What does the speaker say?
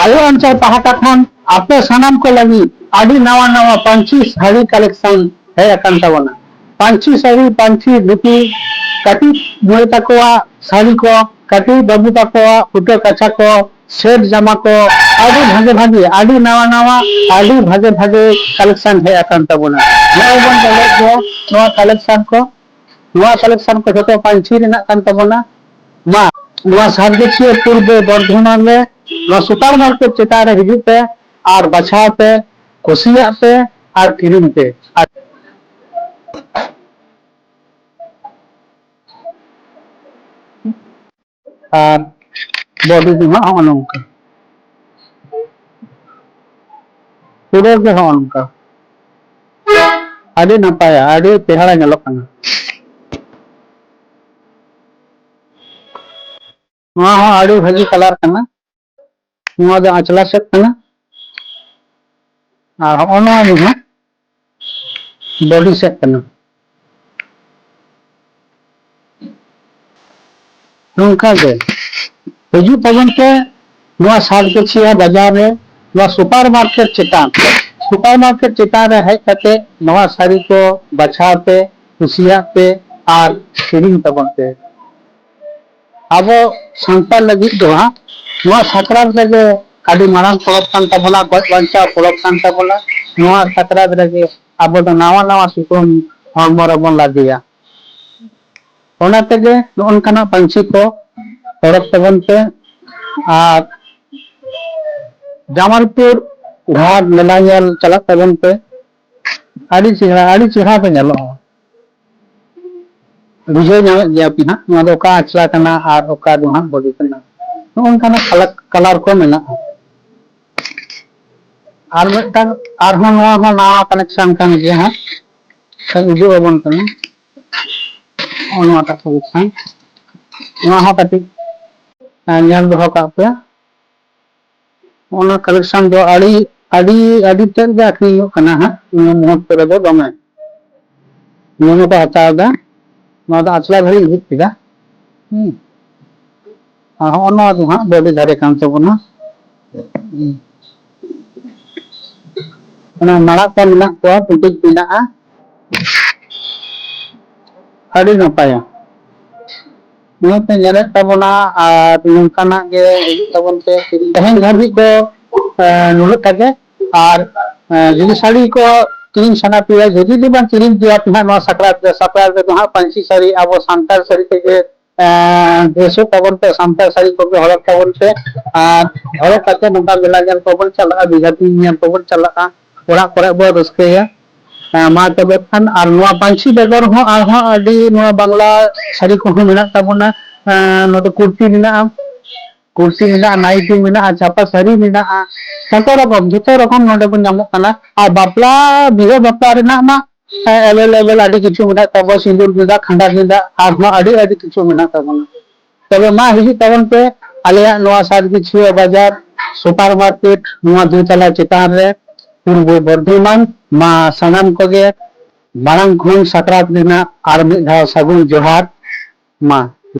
आयो अंचल पहाटा खान आपे सनाम को लगी आदि नवा नवा पंची साड़ी कलेक्शन है अकान तबना पंची साड़ी पंची धुती कटी मोय तकोआ साड़ी को कटी बाबू तकोआ उटे कचा को सेट जामा को आदि भागे भागे आदि नवा नवा आदि भागे भागे कलेक्शन है अकान तबना नवा बन दले नवा कलेक्शन को जतो पंची रेना कान तबना मा नवा सारगेछिया पूर्व बर्धमान में नवा सुपर मार्केट चेतारे हिजुग पे और बछाव पे कुसिया पे और किरिम पे और बॉडी दिमा अनंका पूरे के अनंका आदि नपाया आदि पेहाड़ा ñelok kana नवा हो आदि भाजी कलर kana नवा दो आचला सेट kana और ono ni body set kana नोंका के हिजू तबन पे नवा सारगेछिया बाजार रे नवा सुपर मार्केट चेतान रे हेज कते नवा साड़ी को बछा पे कुसिया पे और किरिम तबन पे अब संताल लगी दो नवा सकरात लगे आदि मारांग परब कान तबना गज बांचा परब कान तबना नवा सकरात लगे अब तो नवा नवा सुकुम हरमो रबन लागिया ओना तेगे नोनकाना पंची को परब तबन पे और जामालपुर घाट मेला ñel चला तबन पे आदि चेहरा पे ñelo बुझे ñame गया पिना नवा दो का अचला कना और ओका दो हां बॉडी कना नोनकाना कलर को मेना और मिटन और हम नवा कनेक्शन कान गया हां संजो बन कना ओनवा का कनेक्शन नवा हा कति ñel दो का पे ओना कलेक्शन दो आदि तेल गे आखियो कना हा मोहत पे दो दमे मोनो को हता दा नवा दा अचला भरी हित पिदा ओना दो हा बॉडी धारे कान तबना ओना माड़ा को मिना को पिटिक पिना आदि नपाया नोते ñele तबना और नोंकाना गे तबन पे तहेन धाबी दो नुलक तगे और जदि साड़ी को किरिम सना पिया जदि दिबा किरिम दिया पिना नवा सकरात दो हा पंची साड़ी अब सांतार साड़ी के देशो तबन पे सांतार साड़ी को हरक तबन पे और हरक कते नोंका मेला ñel तबन चला बिजाती ñel तबन चला ओरा करे बो रस्केया मा तबे खान और नवा पंची बेगर हो और हो आदि नवा बांग्ला साड़ी को मेना तबना नोते कुर्ती मेना नाइटी मेना चापा साड़ी मेना जतो रकम नोते बन ñamok kana और बापला बिहे बापला रेना मा अवेलेबल आदि किछु मेना तब सिंदूर गेदा खंडा गेदा और मा आदि किछु मेना तबना तबे मा हिजु तबन पे आलिया नवा सारगेछिया बाजार सुपर मार्केट नवा दुतला चेतान रे पूर्व बर्धमान मा सनाम को गे मारांग खुन सकरात देना और मिद धाव सागुन जोहार मा